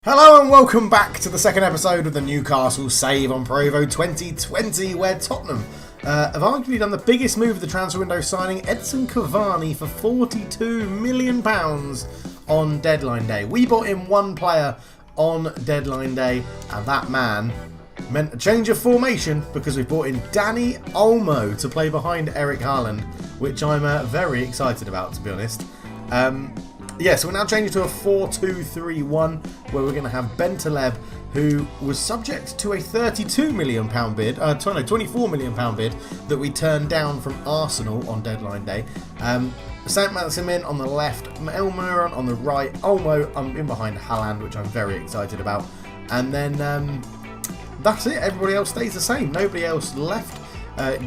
Hello and welcome back to the second episode of the Newcastle Save on Provo 2020, where Tottenham have arguably done the biggest move of the transfer window, signing Edson Cavani for £42 million on deadline day. We bought in one player on deadline day, and that man meant a change of formation because we brought in Dani Olmo to play behind Eric Haaland, which I'm very excited about, to be honest. Yeah, so we're now changing to a 4-2-3-1, where we're going to have Bentaleb, who was subject to a £32 million bid, £24 million bid that we turned down from Arsenal on deadline day. Saint-Maximin on the left, Elmer on the right, Olmo in behind Haaland, which I'm very excited about. And then that's it. Everybody else stays the same. Nobody else left.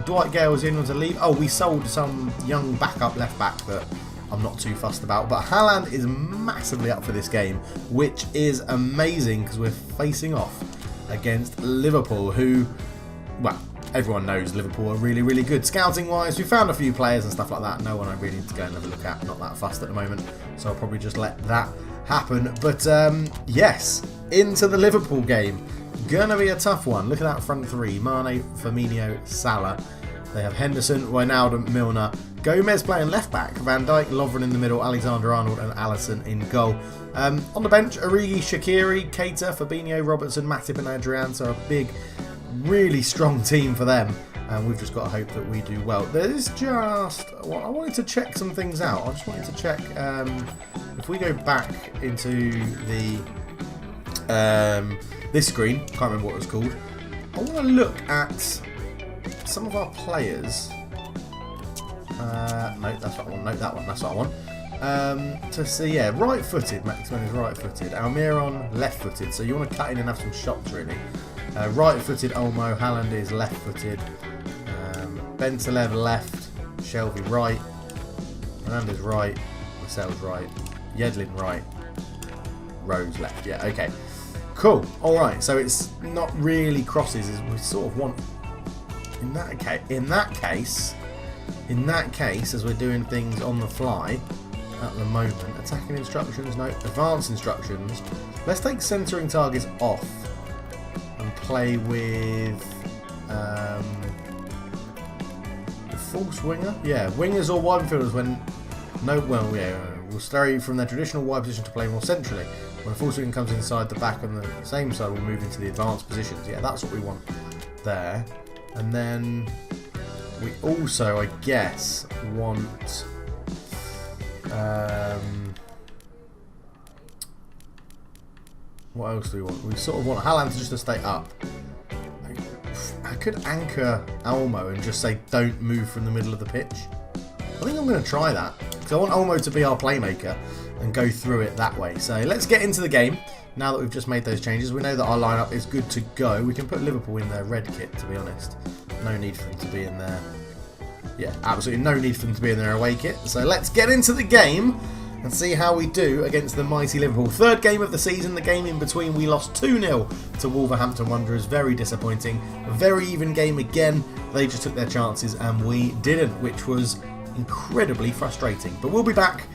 Dwight Gale was in on to leave. Oh, we sold some young backup left back that I'm not too fussed about, but Haaland is massively up for this game, which is amazing because we're facing off against Liverpool, who, well, everyone knows Liverpool are really, really good. Scouting wise, we found a few players and stuff like that. No one I really need to go and have a look at. Not that fussed at the moment, so I'll probably just let that happen. But yes, into the Liverpool game. Gonna be a tough one. Look at that front three: Mane, Firmino, Salah. They have Henderson, Wijnaldum, Milner, Gomez playing left back, Van Dijk, Lovren in the middle, Alexander-Arnold and Alisson in goal. On the bench, Origi, Shaqiri, Keita, Fabinho, Robertson, Matip and Adrian. So a big, really strong team for them. And we've just got to hope that we do well. There's just, well, I wanted to check some things out. I just wanted to check, if we go back into the this screen, can't remember what it was called. I want to look at some of our players. No, that's what I want. No, that one. That's what I want. To see, yeah, right-footed. Maximin is right-footed. Almiron left-footed. So you want to cut in and have some shots, really. Right-footed Olmo. Haaland is left-footed. Bentaleb left. Shelby right. Hernandez right. Marcel's right. Yedlin right. Rose left. Yeah, okay. Cool. All right. So it's not really crosses, as we sort of want. In that case, as we're doing things on the fly at the moment, attacking instructions, no, advanced instructions. Let's take centering targets off and play with the false winger. Yeah, wingers or wide fielders when we'll stray from their traditional wide position to play more centrally. When a false winger comes inside the back on the same side, we'll move into the advanced positions. Yeah, that's what we want there. And then we also, I guess, want what else do we want? We sort of want Haaland to stay up. I could anchor Olmo and just say don't move from the middle of the pitch. I think I'm going to try that because I want Olmo to be our playmaker and go through it that way. So let's get into the game. Now that we've just made those changes, we know that our lineup is good to go. We can put Liverpool in their red kit, to be honest. No need for them to be in their... Yeah, absolutely no need for them to be in their away kit. So let's get into the game and see how we do against the mighty Liverpool. Third game of the season. The game in between, we lost 2-0 to Wolverhampton Wanderers. Very disappointing. A very even game again. They just took their chances and we didn't, which was incredibly frustrating. But we'll be back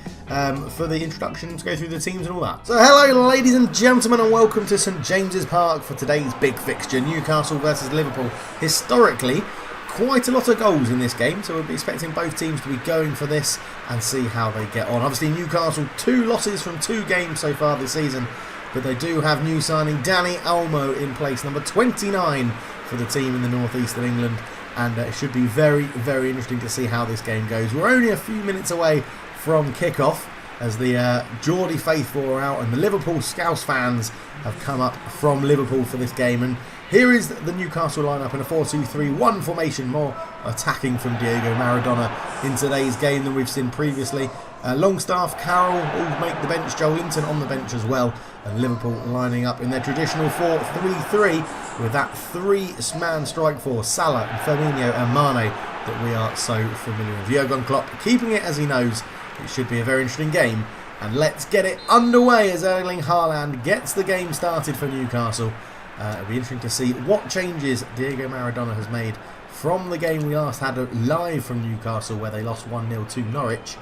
for the introduction to go through the teams and all that. So hello ladies and gentlemen, and welcome to St James's Park for today's big fixture, Newcastle versus Liverpool. Historically, quite a lot of goals in this game, so we'll be expecting both teams to be going for this and see how they get on. Obviously Newcastle, 2 losses from 2 games so far this season, but they do have new signing Dani Olmo in place, number 29 for the team in the northeast of England. And it should be very, very interesting to see how this game goes. We're only a few minutes away from kickoff as the Geordie faithful are out and the Liverpool Scouse fans have come up from Liverpool for this game. And here is the Newcastle lineup in a 4-2-3-1 formation, more attacking from Diego Maradona in today's game than we've seen previously. Longstaff, Carroll will make the bench, Joe Linton on the bench as well, and Liverpool lining up in their traditional 4-3-3 with that 3-man strike force, Salah, Firmino and Mane that we are so familiar with. Jurgen Klopp keeping it as he knows. It should be a very interesting game, and let's get it underway as Erling Haaland gets the game started for Newcastle. It'll be interesting to see what changes Diego Maradona has made from the game we last had live from Newcastle, where they lost 1-0 to Norwich,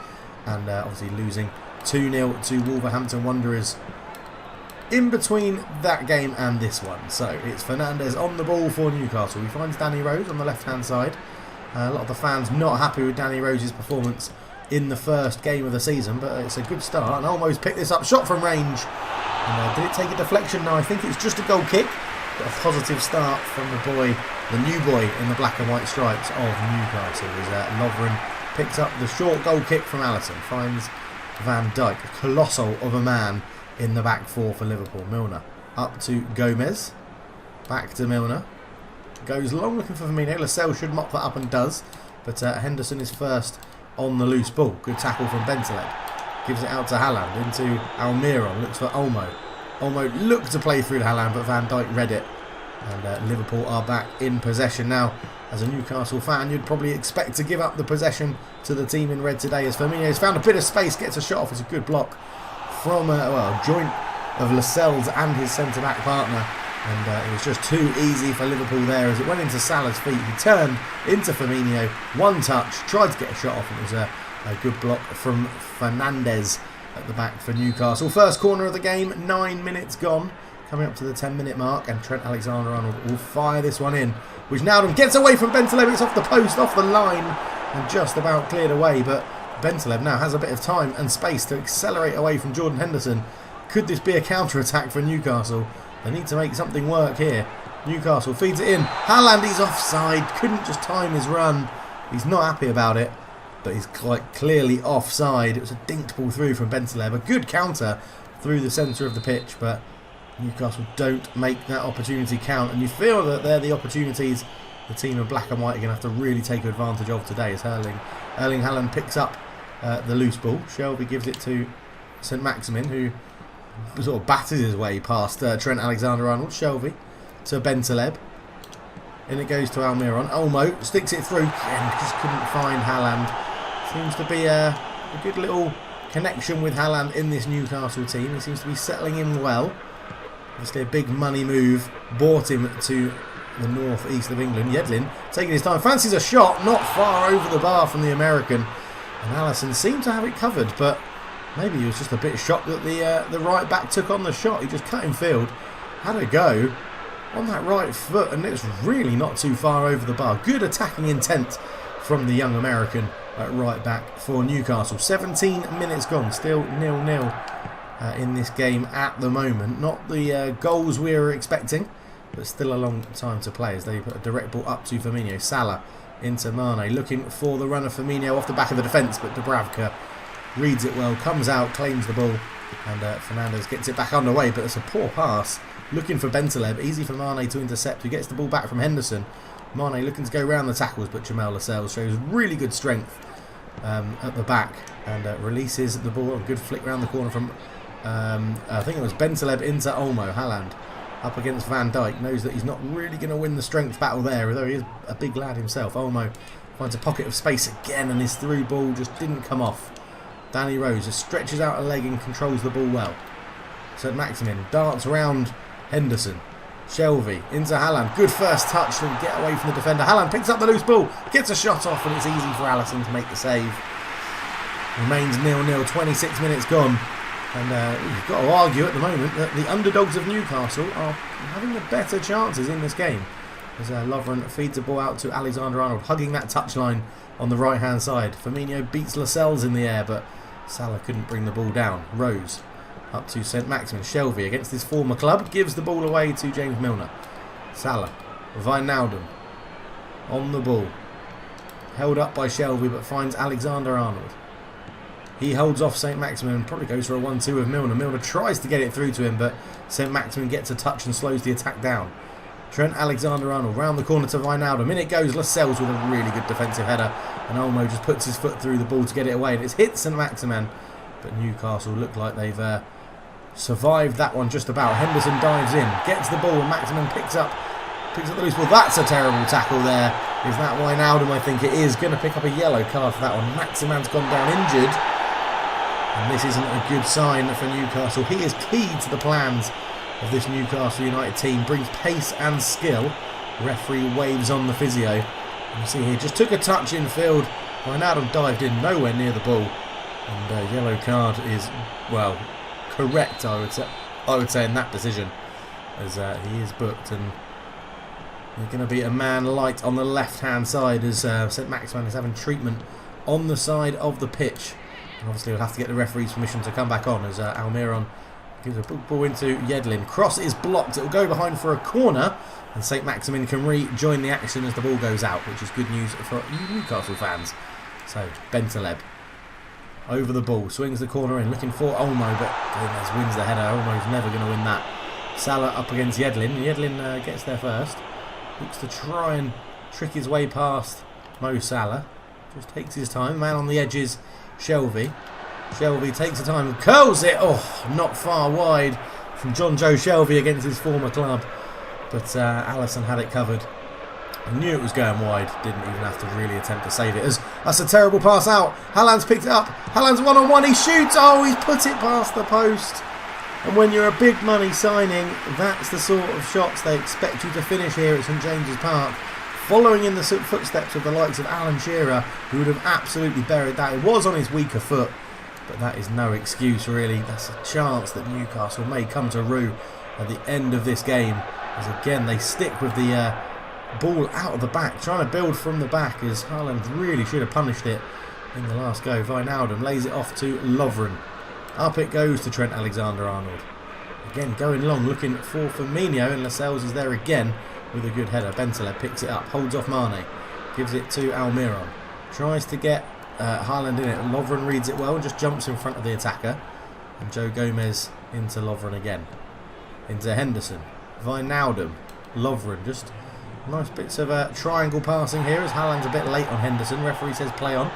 and obviously losing 2-0 to Wolverhampton Wanderers in between that game and this one. So it's Fernandes on the ball for Newcastle. He finds Danny Rose on the left-hand side. A lot of the fans not happy with Danny Rose's performance in the first game of the season, but it's a good start. And almost picked this up, shot from range. And did it take a deflection? No, I think it's just a goal kick. Got a positive start from the boy, the new boy in the black and white stripes of Newcastle. As Lovren picks up the short goal kick from Alisson, finds Van Dijk, a colossal of a man in the back four for Liverpool. Milner up to Gomez, back to Milner, goes long looking for Firmino. Lascelles should mop that up and does, but Henderson is first on the loose ball. Good tackle from Bentaleb, gives it out to Haaland into Almiron, looks for Olmo. Olmo looked to play through to Haaland, but Van Dijk read it, and Liverpool are back in possession now. As a Newcastle fan, you'd probably expect to give up the possession to the team in red today, as Firmino's found a bit of space, gets a shot off. It's a good block from a joint of Lascelles and his centre-back partner, and it was just too easy for Liverpool there as it went into Salah's feet. He turned into Firmino, one touch, tried to get a shot off, and it was a good block from Fernandes at the back for Newcastle. First corner of the game, 9 minutes gone, coming up to the 10-minute mark, and Trent Alexander-Arnold will fire this one in, which Wijnaldum gets away from Bentaleb. It's off the post, off the line, and just about cleared away, but Bentaleb now has a bit of time and space to accelerate away from Jordan Henderson. Could this be a counter-attack for Newcastle? They need to make something work here. Newcastle feeds it in. Haaland, he's offside. Couldn't just time his run. He's not happy about it, but he's quite clearly offside. It was a dinked ball through from Bentaleb. A good counter through the centre of the pitch, but Newcastle don't make that opportunity count. And you feel that they're the opportunities the team in black and white are going to have to really take advantage of today, as Erling Haaland picks up the loose ball. Shelvey gives it to Saint-Maximin, who sort of batters his way past Trent Alexander-Arnold. Shelvey to Bentaleb. In it goes to Almiron. Olmo sticks it through and just couldn't find Haaland. Seems to be a good little connection with Haaland in this Newcastle team. He seems to be settling in well. Obviously a big money move brought him to the north east of England. Yedlin taking his time, fancies a shot, not far over the bar from the American. And Alisson seemed to have it covered, but maybe he was just a bit shocked that the right back took on the shot. He just cut in field, had a go on that right foot, and it's really not too far over the bar. Good attacking intent from the young American at right back for Newcastle. 17 minutes gone, still 0-0 in this game at the moment. Not the goals we were expecting, but still a long time to play as they put a direct ball up to Firmino. Salah into Mane, looking for the run of Firmino off the back of the defence, but Dubravka reads it well, comes out, claims the ball, and Fernandes gets it back underway, but it's a poor pass. Looking for Bentaleb, easy for Mane to intercept, who gets the ball back from Henderson. Mane looking to go round the tackles, but Jamal Lascelles shows really good strength at the back and releases the ball. A good flick round the corner from, I think it was Bentaleb into Olmo. Haaland up against Van Dijk, knows that he's not really going to win the strength battle there, although he is a big lad himself. Olmo finds a pocket of space again, and his through ball just didn't come off. Danny Rose just stretches out a leg and controls the ball well. Saint-Maximin darts around Henderson. Shelvey into Haaland. Good first touch to get away from the defender. Haaland picks up the loose ball, gets a shot off, and it's easy for Alisson to make the save. Remains 0-0, 26 minutes gone. And you've got to argue at the moment that the underdogs of Newcastle are having the better chances in this game. As Lovren feeds the ball out to Alexander-Arnold, hugging that touchline on the right-hand side. Firmino beats Lascelles in the air, but Salah couldn't bring the ball down. Rose up to Saint-Maximin. Shelvey against his former club gives the ball away to James Milner. Salah, Wijnaldum on the ball. Held up by Shelvey, but finds Alexander-Arnold. He holds off Saint-Maximin and probably goes for a 1-2 with Milner. Milner tries to get it through to him, but Saint-Maximin gets a touch and slows the attack down. Trent Alexander-Arnold round the corner to Wijnaldum. In it goes Lascelles with a really good defensive header, and Olmo just puts his foot through the ball to get it away, and it's hit Saint-Maximin, but Newcastle look like they've survived that one just about. Henderson dives in, gets the ball, and Maximin picks up the loose ball. That's a terrible tackle there. Is that Wijnaldum? I think it is. Going to pick up a yellow card for that one. Maximin's gone down injured, and this isn't a good sign for Newcastle. He is key to the plans of this Newcastle United team. Brings pace and skill. Referee waves on the physio. And you see here, just took a touch in field. Wijnaldum dived in, nowhere near the ball. And yellow card is, well, correct, I would say. I would say, in that decision, as he is booked, and they're going to be a man light on the left-hand side as Saint-Maximin is having treatment on the side of the pitch. And obviously we'll have to get the referee's permission to come back on as Almiron gives a ball into Yedlin. Cross is blocked. It will go behind for a corner, and Saint-Maximin can rejoin the action as the ball goes out, which is good news for Newcastle fans. So Bentaleb over the ball, swings the corner in, looking for Olmo, but Gomez wins the header. Olmo's never going to win that. Salah up against Yedlin. Yedlin gets there first. Looks to try and trick his way past Mo Salah. Just takes his time. Man on the edges, Shelvey. Shelvey takes the time and curls it. Oh, not far wide from John Joe Shelvey against his former club. But Alisson had it covered. I knew it was going wide. Didn't even have to really attempt to save it. That's a terrible pass out. Haaland's picked it up. Haaland's one-on-one. He shoots. Oh, he's put it past the post. And when you're a big money signing, that's the sort of shots they expect you to finish here at St James's Park. Following in the footsteps of the likes of Alan Shearer, who would have absolutely buried that. It was on his weaker foot, but that is no excuse really. That's a chance that Newcastle may come to rue at the end of this game. As again, they stick with the ball out of the back, trying to build from the back, as Haaland really should have punished it in the last go. Wijnaldum lays it off to Lovren. Up it goes to Trent Alexander-Arnold. Again, going long, looking for Firmino, and Lascelles is there again with a good header. Bentaleb picks it up, holds off Mane, gives it to Almiron. Tries to get Haaland in it. Lovren reads it well and just jumps in front of the attacker. And Joe Gomez into Lovren again. Into Henderson. Wijnaldum. Lovren. Just nice bits of triangle passing here as Haaland's a bit late on Henderson. Referee says play on.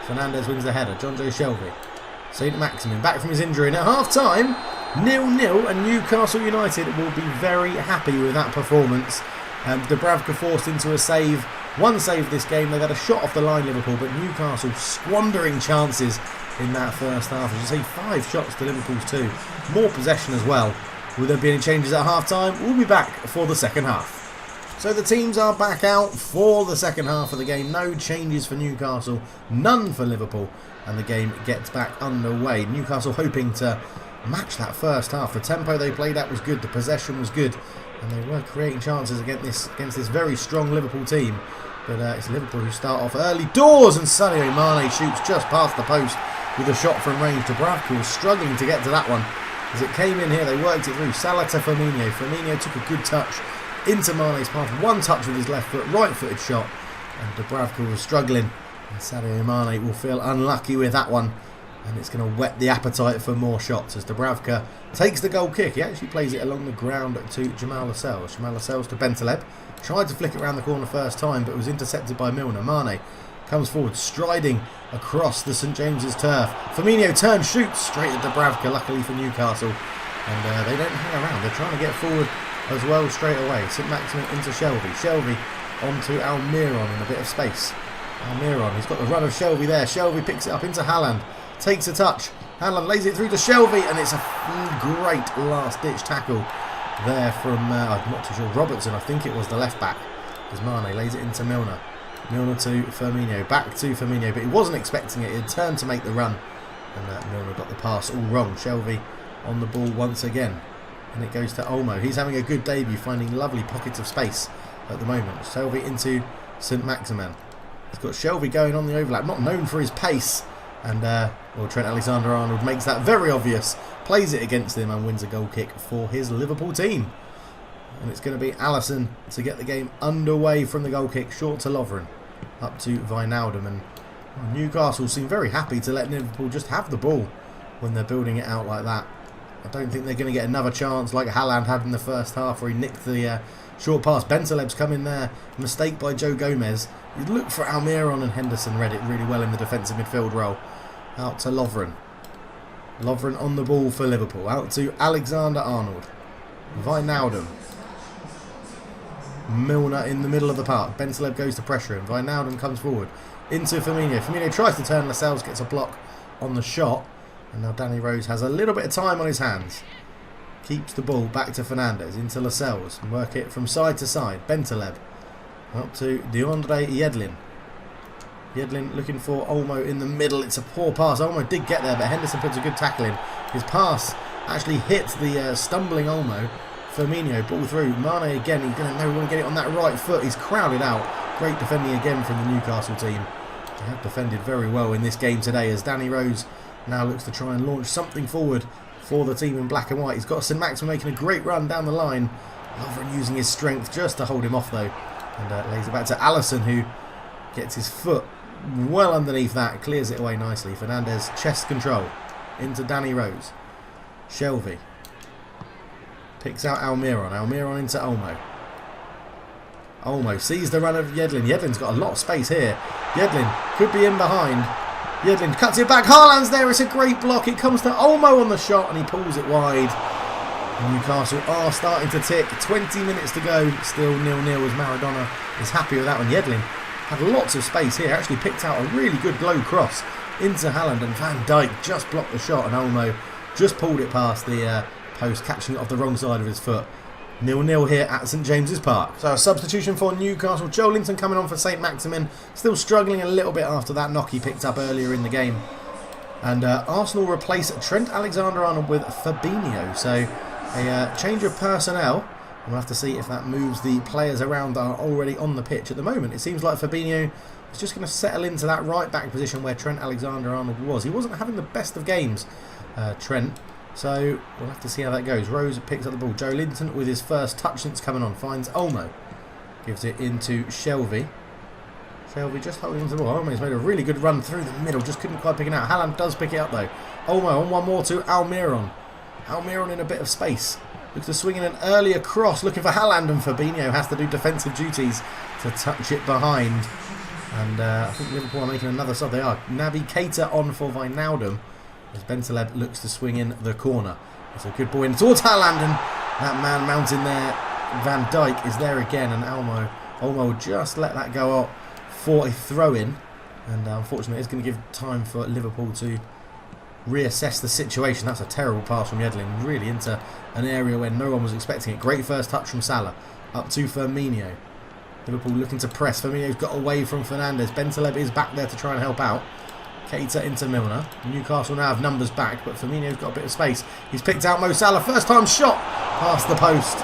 Fernandes wins the header. John Joe Shelvey. Saint-Maximin back from his injury, and at half-time, 0-0, and Newcastle United will be very happy with that performance. Dubravka forced into a save, one save this game. They've had a shot off the line, Liverpool, but Newcastle squandering chances in that first half. As you see, 5 shots to Liverpool's 2, more possession as well. Will there be any changes at half-time? We'll be back for the second half. So the teams are back out for the second half of the game. No changes for Newcastle, none for Liverpool. And the game gets back underway. Newcastle hoping to match that first half. The tempo they played at was good. The possession was good. And they were creating chances against this very strong Liverpool team. But it's Liverpool who start off early doors. And Sadio Mane shoots just past the post with a shot from range. Dubravka was struggling to get to that one. As it came in here, they worked it through. Salah to Firmino. Firmino took a good touch into Mane's path. One touch with his left foot. Right-footed shot. And Dubravka was struggling. And Sadio Mane will feel unlucky with that one, and it's going to whet the appetite for more shots as Dubravka takes the goal kick. He actually plays it along the ground to Jamal Lascelles. Jamal Lascelles to Bentaleb. Tried to flick it around the corner first time, but was intercepted by Milner. Mane comes forward, striding across the St James's turf. Firmino turns, shoots straight at Dubravka, luckily for Newcastle. And they don't hang around. They're trying to get forward as well straight away. Saint-Maximin into Shelvey. Shelvey onto Almiron in a bit of space. Almiron, he's got the run of Shelvey there. Shelvey picks it up into Haaland. Takes a touch. Haaland lays it through to Shelvey, and it's a great last-ditch tackle there from, I'm not too sure, Robertson, I think it was the left-back. As Mane lays it into Milner. Milner to Firmino. Back to Firmino, but he wasn't expecting it. He had turned to make the run. And Milner got the pass all wrong. Shelvey on the ball once again. And it goes to Olmo. He's having a good debut, finding lovely pockets of space at the moment. Shelvey into Saint-Maximin. He's got Shelvey going on the overlap, not known for his pace. And Trent Alexander-Arnold makes that very obvious. Plays it against him and wins a goal kick for his Liverpool team. And it's going to be Alisson to get the game underway from the goal kick. Short to Lovren. Up to Wijnaldum. And Newcastle seem very happy to let Liverpool just have the ball when they're building it out like that. I don't think they're going to get another chance like Haaland had in the first half where he nicked the short pass. Bentaleb's come in there. Mistake by Joe Gomez. You look for Almiron, and Henderson read it really well in the defensive midfield role. Out to Lovren. Lovren on the ball for Liverpool. Out to Alexander-Arnold. Wijnaldum. Milner in the middle of the park. Bentaleb goes to pressure him. Wijnaldum comes forward. Into Firmino. Firmino tries to turn. Lascelles gets a block on the shot. And now Danny Rose has a little bit of time on his hands. Keeps the ball back to Fernandes. Into Lascelles. Work it from side to side. Bentaleb. Up to DeAndre Yedlin. Yedlin looking for Olmo in the middle. It's a poor pass. Olmo did get there, but Henderson puts a good tackle in. His pass actually hit the stumbling Olmo. Firmino, ball through. Mane again, he's going to want to get it on that right foot. He's crowded out. Great defending again from the Newcastle team. They have defended very well in this game today as Danny Rose now looks to try and launch something forward for the team in black and white. He's got Saint-Maximin making a great run down the line. Lovren using his strength just to hold him off though. And lays it back to Alisson, who gets his foot well underneath that. Clears it away nicely. Fernandes, chest control. Into Danny Rose. Shelvey. Picks out Almiron. Almiron into Olmo. Olmo sees the run of Yedlin. Yedlin's got a lot of space here. Yedlin could be in behind. Yedlin cuts it back. Haaland's there. It's a great block. It comes to Olmo on the shot and he pulls it wide. Newcastle are starting to tick. 20 minutes to go. Still 0-0 as Maradona is happy with that one. Yedlin had lots of space here. Actually picked out a really good low cross into Haaland, and Van Dijk just blocked the shot and Olmo just pulled it past the post, catching it off the wrong side of his foot. 0-0 here at St James's Park. So a substitution for Newcastle. Joelinton coming on for Saint-Maximin. Still struggling a little bit after that knock he picked up earlier in the game. And Arsenal replace Trent Alexander-Arnold with Fabinho. So a change of personnel. We'll have to see if that moves the players around that are already on the pitch. At the moment, it seems like Fabinho is just going to settle into that right-back position where Trent Alexander-Arnold was. He wasn't having the best of games, Trent. So we'll have to see how that goes. Rose picks up the ball. Joelinton with his first touch since coming on. Finds Olmo. Gives it into Shelvey. Shelvey just holding onto the ball. Olmo's made a really good run through the middle. Just couldn't quite pick it out. Haaland does pick it up though. Olmo on one more to Almiron. Almiron in a bit of space. Looks to swing in an earlier cross. Looking for Haaland, and Fabinho has to do defensive duties to touch it behind. And I think Liverpool are making another sub. They are. Naby Keita on for Wijnaldum. As Bentaleb looks to swing in the corner. It's a good ball in towards Haaland, and that man mounting there, Van Dijk, is there again, and Olmo just let that go up for a throw-in, and unfortunately it's going to give time for Liverpool to reassess the situation. That's a terrible pass from Yedlin, really into an area where no one was expecting it. Great first touch from Salah, up to Firmino. Liverpool looking to press. Firmino's got away from Fernandes. Bentaleb is back there to try and help out. Keita into Milner. Newcastle now have numbers back, but Firmino's got a bit of space. He's picked out Mo Salah. First time shot past the post.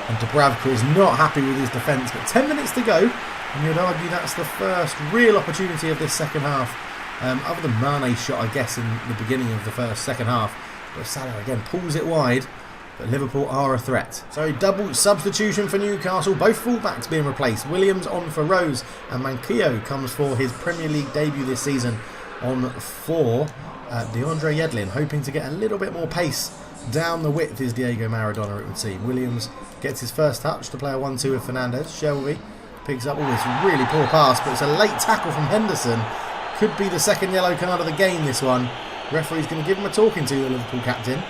And Dubravka is not happy with his defence, but 10 minutes to go. And you'd argue that's the first real opportunity of this second half. Other than Mane's shot, I guess, in the beginning of the second half. But Salah again pulls it wide. But Liverpool are a threat. So double substitution for Newcastle. Both fullbacks being replaced. Williams on for Rose. And Manquillo comes for his Premier League debut this season on for DeAndre Yedlin, hoping to get a little bit more pace down the width is Diego Maradona, it would seem. Williams gets his first touch to play a 1-2 with Fernandes. Shelvey picks up this really poor pass, but it's a late tackle from Henderson. Could be the second yellow card of the game, this one. Referee's going to give him a talking to, the Liverpool captain.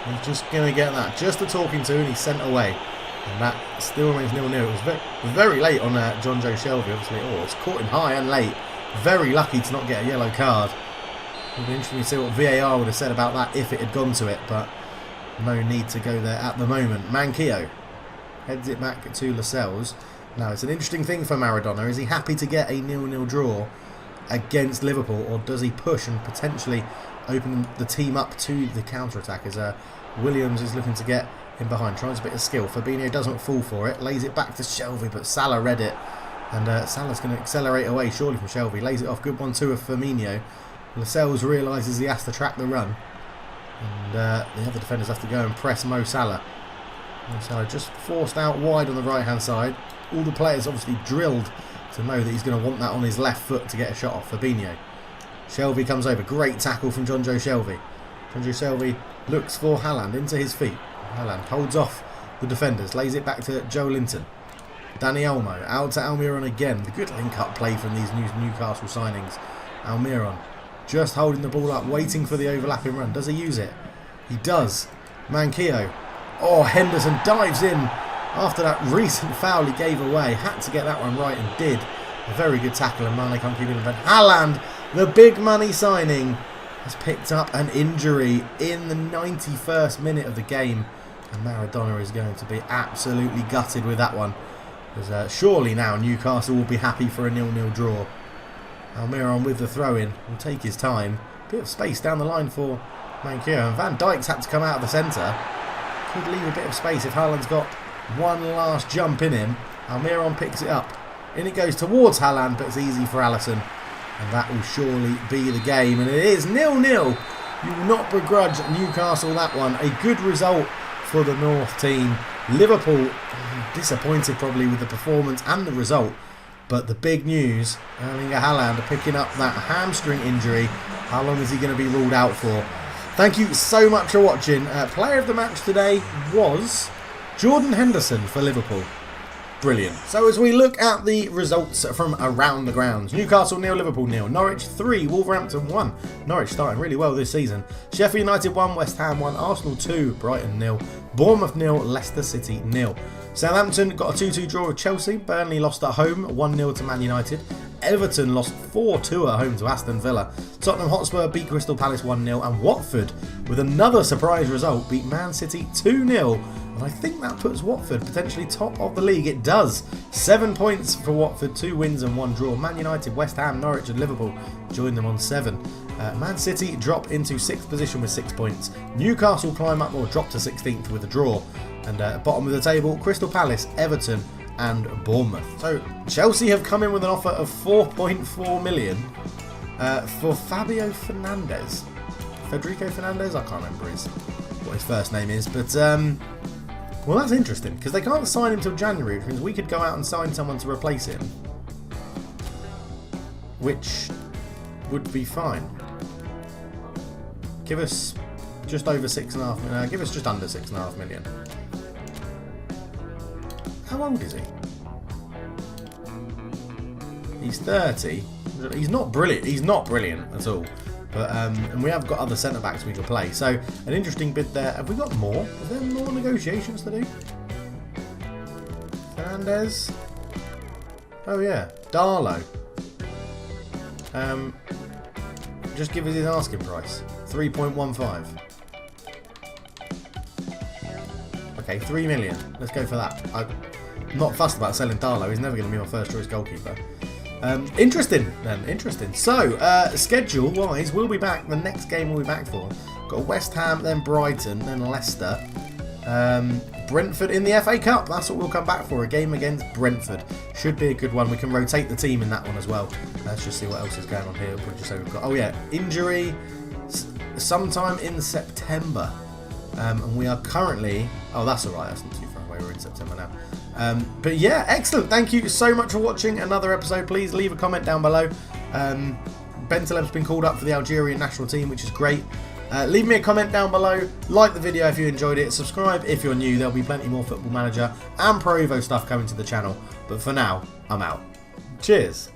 He's just going to get that, just a talking to, and he's sent away. And that still remains 0-0. It was very late on John Joe Shelvey, obviously. Oh, it's caught him high and late. Very lucky to not get a yellow card. It would be interesting to see what VAR would have said about that if it had gone to it, but no need to go there at the moment. Manquillo heads it back to Lascelles. Now, it's an interesting thing for Maradona. Is he happy to get a 0-0 draw against Liverpool, or does he push and potentially open the team up to the counter-attack as Williams is looking to get in behind, tries a bit of skill. Fabinho doesn't fall for it, lays it back to Shelvey, but Salah read it. And Salah's going to accelerate away, surely, from Shelvey. Lays it off. Good 1-2 of Firmino. Lascelles realises he has to track the run. And the other defenders have to go and press Mo Salah. Mo Salah just forced out wide on the right-hand side. All the players obviously drilled to know that he's going to want that on his left foot to get a shot off. Fabinho. Shelvey comes over. Great tackle from John Joe Shelvey. John Joe Shelvey looks for Haaland into his feet. Haaland holds off the defenders. Lays it back to Joelinton. Danny Olmo, out to Almiron again. The good link-up play from these Newcastle signings. Almiron just holding the ball up, waiting for the overlapping run. Does he use it? He does. Manquillo. Oh, Henderson dives in after that recent foul he gave away. Had to get that one right and did. A very good tackle, and Mane can't keep it in. But Haaland, the big money signing, has picked up an injury in the 91st minute of the game. And Maradona is going to be absolutely gutted with that one. Because surely now Newcastle will be happy for a 0-0 draw. Almiron with the throw-in will take his time. Bit of space down the line for Thank you. And Van Dijk's had to come out of the centre. Could leave a bit of space if Haaland's got one last jump in him. Almiron picks it up. In it goes towards Haaland, but it's easy for Alisson. And that will surely be the game. And it is 0-0. You will not begrudge Newcastle that one. A good result for the North team. Liverpool disappointed probably with the performance and the result. But the big news, Erling Haaland picking up that hamstring injury. How long is he going to be ruled out for? Thank you so much for watching. Player of the match today was Jordan Henderson for Liverpool. Brilliant. So as we look at the results from around the grounds, Newcastle 0, Liverpool 0, Norwich 3, Wolverhampton 1. Norwich starting really well this season. Sheffield United 1, West Ham 1, Arsenal 2, Brighton 0, Bournemouth 0, Leicester City 0. Southampton got a 2-2 draw with Chelsea. Burnley lost at home 1-0 to Man United. Everton lost 4-2 at home to Aston Villa. Tottenham Hotspur beat Crystal Palace 1-0. And Watford, with another surprise result, beat Man City 2-0. And I think that puts Watford potentially top of the league. It does. 7 points for Watford, 2 wins and 1 draw. Man United, West Ham, Norwich and Liverpool join them on 7. Man City drop into 6th position with 6 points. Newcastle climb up or drop to 16th with a draw. And bottom of the table, Crystal Palace, Everton and Bournemouth. So Chelsea have come in with an offer of 4.4 million for Fabio Fernandes. Federico Fernandes? I can't remember what his first name is. But, well, that's interesting because they can't sign him till January, which means we could go out and sign someone to replace him. Which would be fine. Give us just over 6.5 million. Give us just under 6.5 million. How old is he? He's 30. He's not brilliant. He's not brilliant at all. But and we have got other centre backs we could play. So an interesting bid there. Have we got more? Is there more negotiations to do? Fernandes. Oh yeah, Darlow. Just give us his asking price. 3.15. Okay, 3 million. Let's go for that. I'm not fussed about selling Darlow. He's never going to be my first choice goalkeeper. Interesting then. Interesting. So, schedule-wise, we'll be back. The next game we'll be back for. Got West Ham, then Brighton, then Leicester. Brentford in the FA Cup. That's what we'll come back for. A game against Brentford. Should be a good one. We can rotate the team in that one as well. Let's just see what else is going on here. We'll just say we've got... Oh, yeah. Injury sometime in September. And we are currently... Oh, that's alright. That's not too far away. We're in September now. But yeah, excellent. Thank you so much for watching another episode. Please leave a comment down below. Bentaleb's been called up for the Algerian national team, which is great. Leave me a comment down below. Like the video if you enjoyed it. Subscribe if you're new. There'll be plenty more Football Manager and Pro Evo stuff coming to the channel. But for now, I'm out. Cheers.